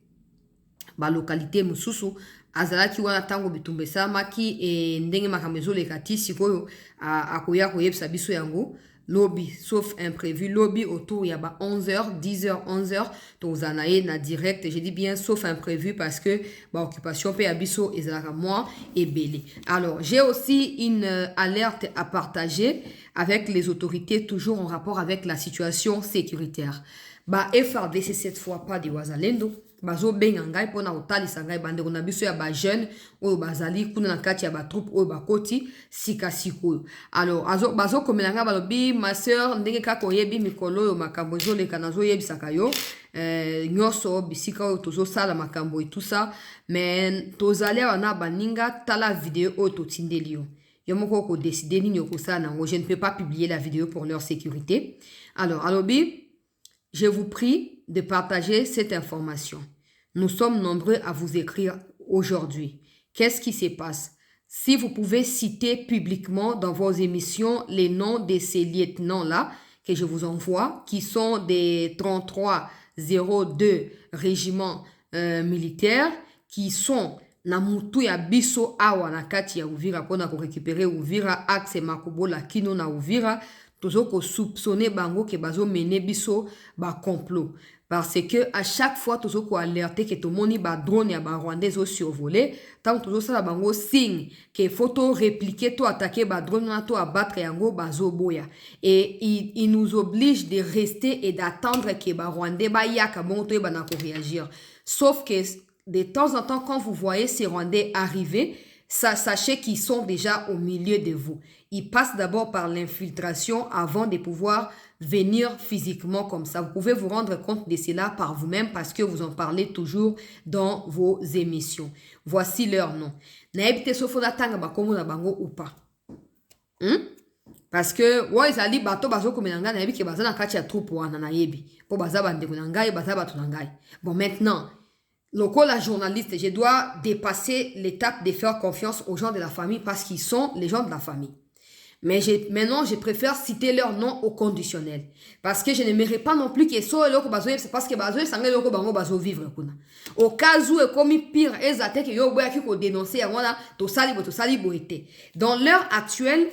ba localité mususu azala ki wana tango bitumbe sama ki ndenge makambezo lekati sikoyo akoya koyebisa biso yango lobby sauf imprévu lobby autour ya ba 11h 10h 11h to zanaye na direct. Je dis bien sauf imprévu parce que ba occupation pe abiso ezalaka moi et belé. Alors j'ai aussi une alerte à partager avec les autorités toujours en rapport avec la situation sécuritaire. Ba FRDC cette fois pas de Wazalendo bazo benga ngai pona otalisa ngai bande na biso ya ba jeune oyo bazali kuna na kati ya ba troupe oyo bakoti sika sikoyo. Alors bazo komela ngai balobi ma sœur ndenge kaka oyebi mikolo yo makambo ezoleka nazo yebisaka yo nyoso bisika oyo tozo sala makambo et tout ça, mais tozali wana baninga tala vidéo oyo totindeli yo yo moko ko décider nini okosala nango. Je ne peux pas publier la vidéo pour leur sécurité. Alors alobi je vous prie de partager cette information. Nous sommes nombreux à vous écrire aujourd'hui. Qu'est-ce qui se passe? Si vous pouvez citer publiquement dans vos émissions les noms de ces lieutenants-là que je vous envoie, qui sont des 3302 régiments militaires, qui sont na mutu ya biso awa na kati ya Uvira pona ko récupérer Uvira axe Makobola kino na Uvira. Tozo ko soupçonner bango ke bazo mener biso ba complot. Parce que à chaque fois tozo ko alerter que to moni ba drone ya ba rwandais au survoler, tant tozo sala bango signe que photo répliquer to attaquer ba drone na to abattre yango bazo boya. Et il nous oblige de rester et d'attendre que ba rwandais ba yaka bon to ba na ko réagir. Sauf que de temps en temps quand vous voyez ces rwandais arriver, sachez qu'ils sont déjà au milieu de vous. Ils passent d'abord par l'infiltration avant de pouvoir venir physiquement comme ça. Vous pouvez vous rendre compte de cela par vous-même parce que vous en parlez toujours dans vos émissions. Voici leur nom. Naebite sofona tanga bakomo na bango ou pas. Parce que ouais zali bato bazo komenanga nayebi ke baza na kati ya troupe wana nayebi. Po baza bandeko na ngai baza bato na ngai. Bon maintenant la journaliste, je dois dépasser l'étape de faire confiance aux gens de la famille parce qu'ils sont les gens de la famille. Mais maintenant, je préfère citer leur nom au conditionnel. Parce que je n'aimerais pas non plus qu'ils soient là, c'est parce que bazo sangé loko bango bazo vivre kuna. Au cas où est comme pire, ezate que yo boya ki ko dénoncer wana to sali boité. Dans l'heure actuelle,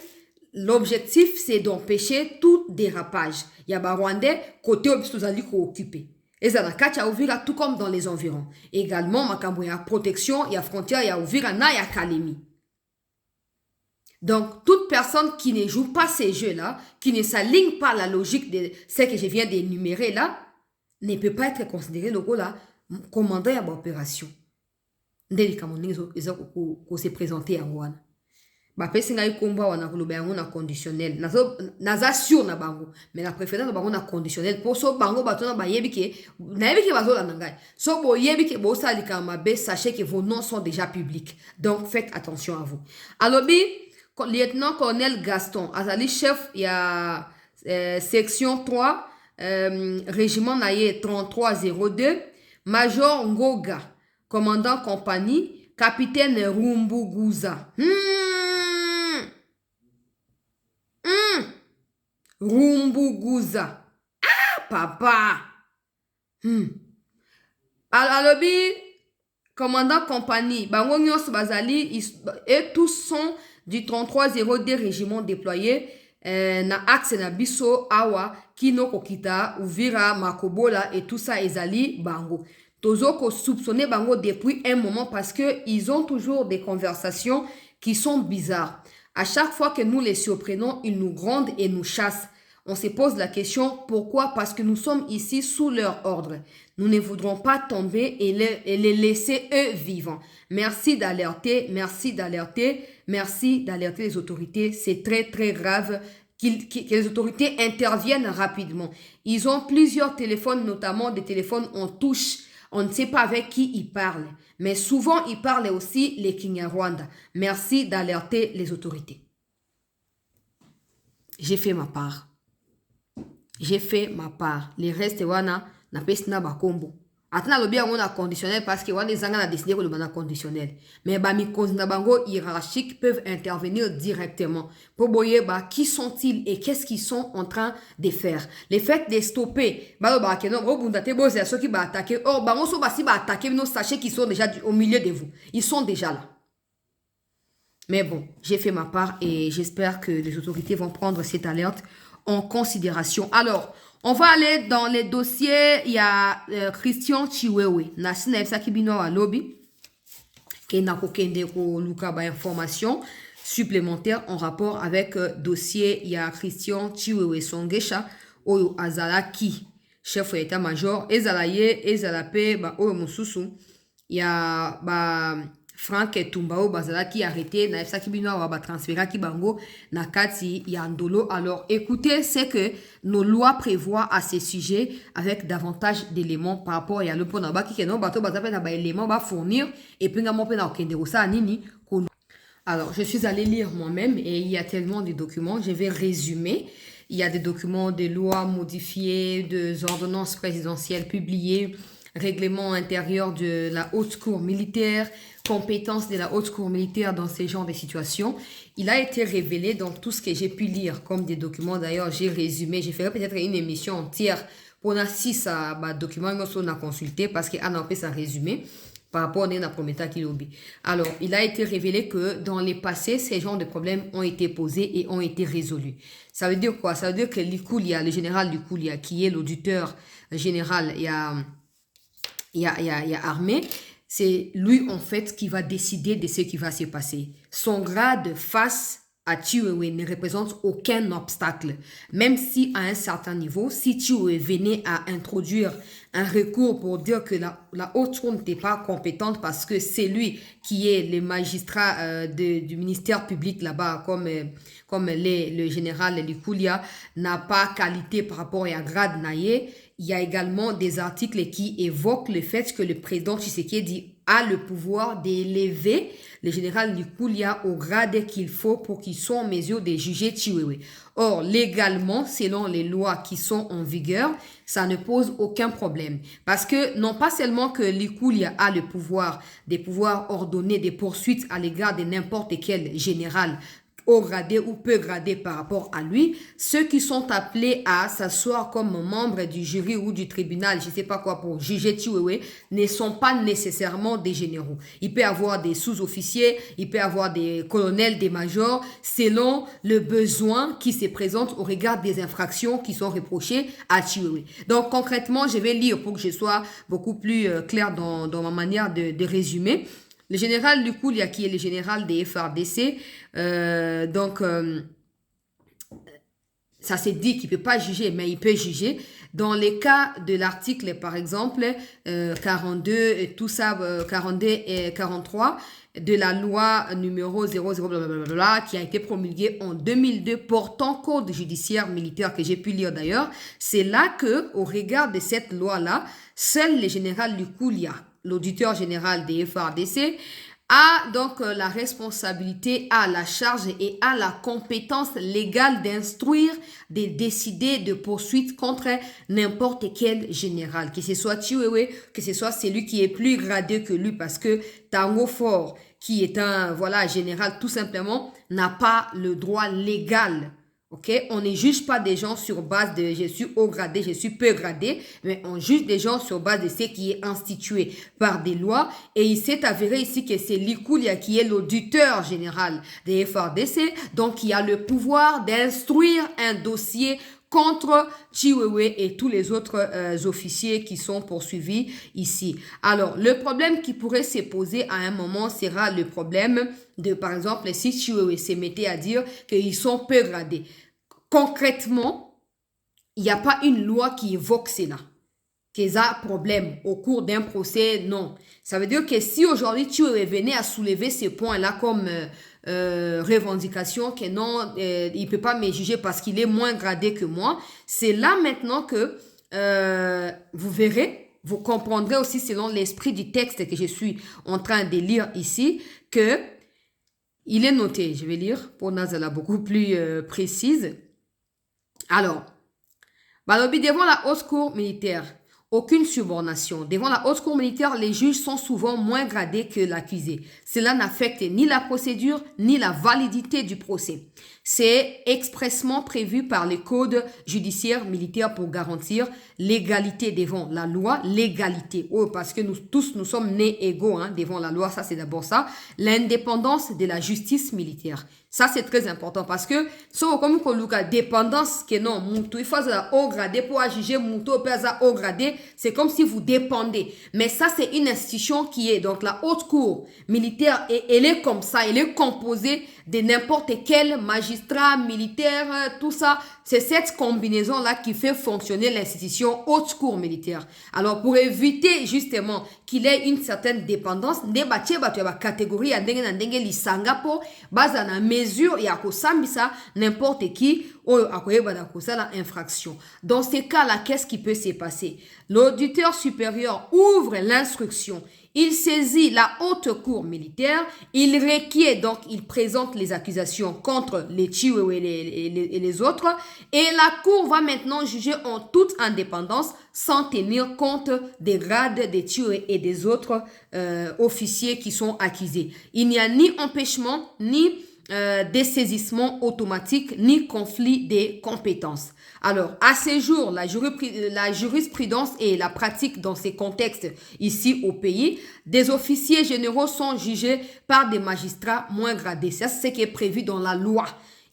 l'objectif c'est d'empêcher tout dérapage. Ya ba Rwandais côté obstozali ko occupé. Et ça, na Uvira, tout comme dans les environs. Également, makambo ya protection, ya frontière, ya Uvira, na ya Kalemi. Donc, toute personne qui ne joue pas ces jeux-là, qui ne s'aligne pas à la logique de ce que je viens d'énumérer là, ne peut pas être considéré le là commandant à l'opération. Ndeli kamoningi ko se présenter à Rwanda. Ba pesi ngai komba wana koloba yango na conditionnel naza sûr na bango mais la préférence na bango na conditionnel pour so bango batona ba yebike na yebike bazola na ngai so bo yebike bo salika mabe, sachez que vos noms sont déjà publics, donc faites attention à vous. Alobi lieutenant colonel Gaston azali chef ya section 3 régiment naye 3302, major Ngoga commandant compagnie, capitaine Rumbuguza Rumbuguza. Ah, papa. Alobi, commandant compagnie, bango nyos bazali, et tous sont du 3302 régiment déployé na axe na biso awa kino kokita Uvira Makobola et tout ça ezali bango. Tozo ko soupçonner bango depuis un moment parce que ils ont toujours des conversations qui sont bizarres. À chaque fois que nous les surprenons, ils nous grondent et nous chassent. On se pose la question, pourquoi? Parce que nous sommes ici sous leur ordre. Nous ne voudrons pas tomber et les laisser eux vivants. Merci d'alerter les autorités. C'est très très grave que les autorités interviennent rapidement. Ils ont plusieurs téléphones, notamment des téléphones en touche. On ne sait pas avec qui ils parlent. Mais souvent, ils parlent aussi les Kinyarwanda. Merci d'alerter les autorités. J'ai fait ma part. J'ai fait ma part. Les restes, wana, na pesina bakombo. Atna lobi on a conditionnel parce que wana zanga a décidé que le bana conditionnel. Mais ba mi na bango hiérarchiques peuvent intervenir directement. Pour boyer ba qui sont-ils et qu'est-ce qu'ils sont en train de faire. Les faits de stopper. Ba lo ba kenon ro bundate bo c'est ceux qui va attaquer. Or bango so ba si ba attaquer non sachez qu'ils sont déjà au milieu de vous. Ils sont déjà là. Mais bon, j'ai fait ma part et j'espère que les autorités vont prendre cette alerte en considération. Alors, on va aller dans les dossiers. Il y a Christian Chiwewe. Nasina Efsakibino à lobby. Qui n'a aucun information supplémentaire en rapport avec dossier. Il y a Christian Chiwewe Songesha. Oyo Azalaki. Chef d'état-major. Ezalaye, Ezalape, Oyo Mususu. Il y a Frank Etumbao Bazala qui arrêté na efsa kibino wa transférer ki bango na kati yandolo. Alors écoutez, c'est que nos lois prévoient à ces sujets avec davantage d'éléments par rapport à le pona ba ki no bato bazape na ba éléments ba fournir et puis ngamo pe na okendero sa nini. Alors je suis allé lire moi-même et il y a tellement de documents, je vais résumer. Il y a des documents de lois modifiées, des ordonnances présidentielles publiées, règlement intérieur de la haute cour militaire, compétences de la haute cour militaire dans ces genres de situations. Il a été révélé dans tout ce que j'ai pu lire comme des documents. D'ailleurs, j'ai résumé. J'ai fait peut-être une émission entière pour na si ça document on a consulté parce qu'il a un peu ça résumé par rapport à la prometa qui lobby. Alors, il a été révélé que dans les passés, ces genres de problèmes ont été posés et ont été résolus. Ça veut dire quoi? Ça veut dire que Likoulia, le général Likoulia, qui est l'auditeur général, il y a Armée, c'est lui en fait qui va décider de ce qui va se passer. Son grade face à Chiwewe ne représente aucun obstacle. Même si à un certain niveau, si Chiwewe venait à introduire un recours pour dire que la haute cour n'était pas compétente parce que c'est lui qui est le magistrat du ministère public là-bas, comme le général Likoulia n'a pas qualité par rapport à grade naïe. Il y a également des articles qui évoquent le fait que le président Tshisekedi a le pouvoir d'élever le général Likoulia au grade qu'il faut pour qu'il soit en mesure de juger Chiwewe. Or, légalement, selon les lois qui sont en vigueur, ça ne pose aucun problème. Parce que non pas seulement que Likoulia a le pouvoir de pouvoir ordonner des poursuites à l'égard de n'importe quel général haut gradé ou peu gradé par rapport à lui, ceux qui sont appelés à s'asseoir comme membres du jury ou du tribunal, je ne sais pas quoi, pour juger Chiwewe, ne sont pas nécessairement des généraux. Il peut y avoir des sous-officiers, il peut y avoir des colonels, des majors, selon le besoin qui se présente au regard des infractions qui sont reprochées à Chiwewe. Donc concrètement, je vais lire pour que je sois beaucoup plus clair dans ma manière de résumer. Le général Likoulia, qui est le général des FARDC, ça s'est dit qu'il ne peut pas juger, mais il peut juger. Dans les cas de l'article, par exemple, 42, tout ça, 42 et 43, de la loi numéro 00, blablabla, qui a été promulguée en 2002 portant code judiciaire militaire, que j'ai pu lire d'ailleurs, c'est là que, au regard de cette loi-là, seul le général Likoulia, l'auditeur général des FARDC, a donc la responsabilité, a la charge et a la compétence légale d'instruire, de décider de poursuites contre n'importe quel général, que ce soit Chiwewe, que ce soit celui qui est plus gradé que lui, parce que Tango Fort, qui est un général tout simplement, n'a pas le droit légal. Ok, on ne juge pas des gens sur base de je suis haut gradé, je suis peu gradé, mais on juge des gens sur base de ce qui est institué par des lois. Et il s'est avéré ici que c'est Likoulia qui est l'auditeur général des FARDC, donc qui a le pouvoir d'instruire un dossier contre Chiwewe et tous les autres officiers qui sont poursuivis ici. Alors, le problème qui pourrait se poser à un moment sera le problème de, par exemple, si Chiwewe se mettait à dire qu'ils sont peu gradés. Concrètement, il n'y a pas une loi qui évoque cela. Qu'il y a problème au cours d'un procès, non. Ça veut dire que si aujourd'hui Chiwewe venait à soulever ces points-là comme revendication que non, il peut pas me juger parce qu'il est moins gradé que moi. C'est là maintenant que vous verrez, vous comprendrez aussi selon l'esprit du texte que je suis en train de lire ici, que il est noté, je vais lire pour Nazala beaucoup plus précise. Alors, Balobi, devant la haute cour militaire, aucune subornation. Devant la haute cour militaire, les juges sont souvent moins gradés que l'accusé. Cela n'affecte ni la procédure, ni la validité du procès. C'est expressement prévu par les codes judiciaires militaires pour garantir l'égalité devant la loi, l'égalité. Oh, parce que nous tous, nous sommes nés égaux devant la loi, ça c'est d'abord ça. L'indépendance de la justice militaire. Ça, c'est très important parce que, comme la dépendance que non, il faut un haut gradé pour juger, haut gradé, c'est comme si vous dépendez. Mais ça, c'est une institution qui est, donc la haute cour militaire, et elle est comme ça, elle est composée de n'importe quel magistrat, militaire, tout ça. C'est cette combinaison-là qui fait fonctionner l'institution haute cour militaire. Alors, pour éviter justement qu'il ait une certaine dépendance, catégorie mesure et à n'importe qui infraction. Dans ces cas-là, qu'est-ce qui peut se passer? L'auditeur supérieur ouvre l'instruction. Il saisit la haute cour militaire, il requiert, donc il présente les accusations contre les Chiwewe et les autres, et la cour va maintenant juger en toute indépendance sans tenir compte des grades des Chiwewe et des autres officiers qui sont accusés. Il n'y a ni empêchement, ni dessaisissement automatique, ni conflit des compétences. Alors, à ce jour, la jurisprudence et la pratique dans ces contextes ici au pays, des officiers généraux sont jugés par des magistrats moins gradés. Ça, c'est ce qui est prévu dans la loi.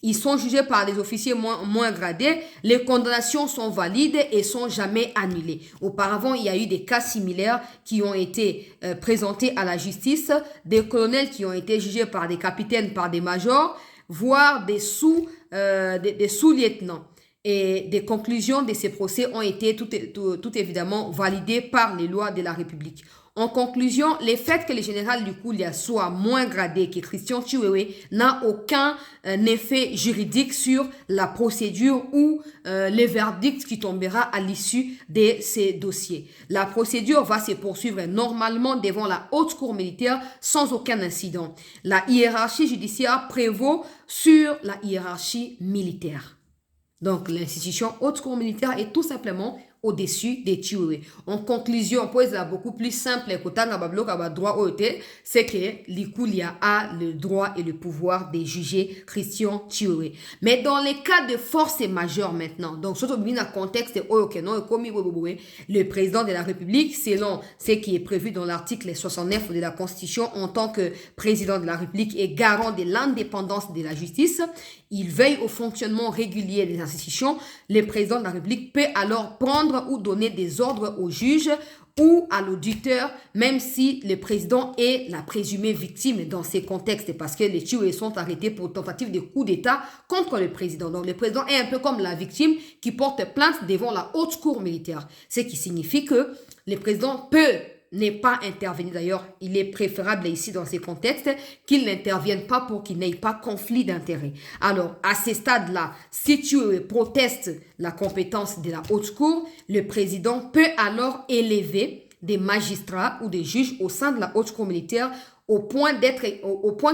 Ils sont jugés par des officiers moins gradés. Les condamnations sont valides et sont jamais annulées. Auparavant, il y a eu des cas similaires qui ont été présentés à la justice, des colonels qui ont été jugés par des capitaines, par des majors, voire des sous-lieutenants. Et des conclusions de ces procès ont été tout évidemment validées par les lois de la République. En conclusion, le fait que le général Lukulia soit moins gradé que Christian Chiwewe n'a aucun effet juridique sur la procédure ou le verdict qui tombera à l'issue de ces dossiers. La procédure va se poursuivre normalement devant la haute cour militaire sans aucun incident. La hiérarchie judiciaire prévaut sur la hiérarchie militaire. Donc, l'institution haute cour militaire est tout simplement au-dessus des Chiwewe. En conclusion, pour être beaucoup plus simple, c'est que Lukulia a le droit et le pouvoir de juger Christian Chiwewe. Mais dans les cas de force majeure maintenant, donc surtout dans le contexte le président de la République, selon ce qui est prévu dans l'article 69 de la Constitution, en tant que président de la République et garant de l'indépendance de la justice, il veille au fonctionnement régulier des institutions. Le président de la République peut alors prendre ou donner des ordres au juge ou à l'auditeur, même si le président est la présumée victime dans ces contextes, parce que les Chiwewe sont arrêtés pour tentative de coup d'État contre le président. Donc le président est un peu comme la victime qui porte plainte devant la haute cour militaire. Ce qui signifie que le président n'est pas intervenu. D'ailleurs, il est préférable ici dans ces contextes qu'il n'intervienne pas pour qu'il n'ait pas conflit d'intérêts. Alors, à ce stade-là, si tu protestes la compétence de la haute cour, le président peut alors élever des magistrats ou des juges au sein de la haute cour militaire au point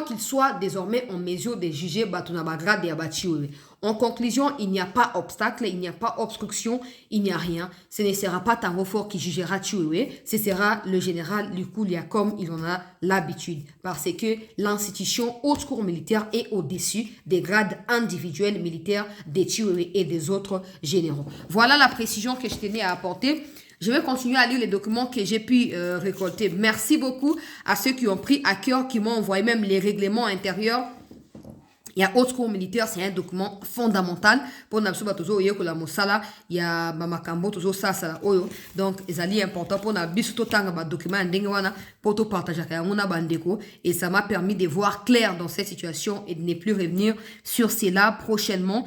qu'il soit désormais en mesure de juger Batunabagrad et Abachiwewe. En conclusion, il n'y a pas obstacle, il n'y a pas obstruction, il n'y a rien. Ce ne sera pas Tango Faure qui jugera Chiwewe, ce sera le général Lukulia comme il en a l'habitude. Parce que l'institution haute cour militaire est au-dessus des grades individuels militaires des Chiwewe et des autres généraux. Voilà la précision que je tenais à apporter. Je vais continuer à lire les documents que j'ai pu récolter. Merci beaucoup à ceux qui ont pris à cœur, qui m'ont envoyé même les règlements intérieurs. Il y a haute cour militaire, c'est un document fondamental pour n'absorber toujours la mosala, il y a bamakambo toujours ça oyo. Donc c'est important pour n'absorber tout tanga ba document ndengwana pour tout partager avec on a bandeko et ça m'a permis de voir clair dans cette situation et de ne plus revenir sur cela prochainement.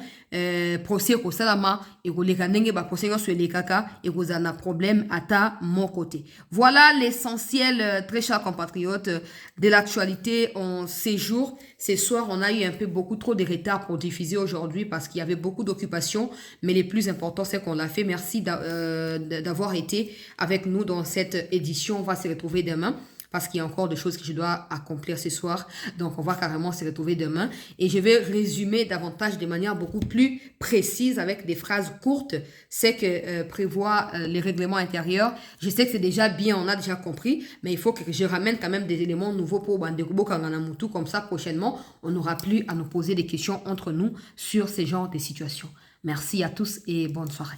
procès au salama et que les kanenge ba procès sur les kaka et que ça n'a problème à mon côté. Voilà l'essentiel, très chers compatriotes, de l'actualité en ces jours. Ce soir, on a eu un peu beaucoup trop de retard pour diffuser aujourd'hui parce qu'il y avait beaucoup d'occupations, mais le plus important, c'est qu'on l'a fait. Merci d'avoir été avec nous dans cette édition. On va se retrouver demain, parce qu'il y a encore des choses que je dois accomplir ce soir. Donc, on va carrément se retrouver demain. Et je vais résumer davantage de manière beaucoup plus précise avec des phrases courtes ce que prévoit les règlements intérieurs. Je sais que c'est déjà bien, on a déjà compris, mais il faut que je ramène quand même des éléments nouveaux pour Bandekubo Kanganamutu. Comme ça, prochainement, on n'aura plus à nous poser des questions entre nous sur ce genre de situations. Merci à tous et bonne soirée.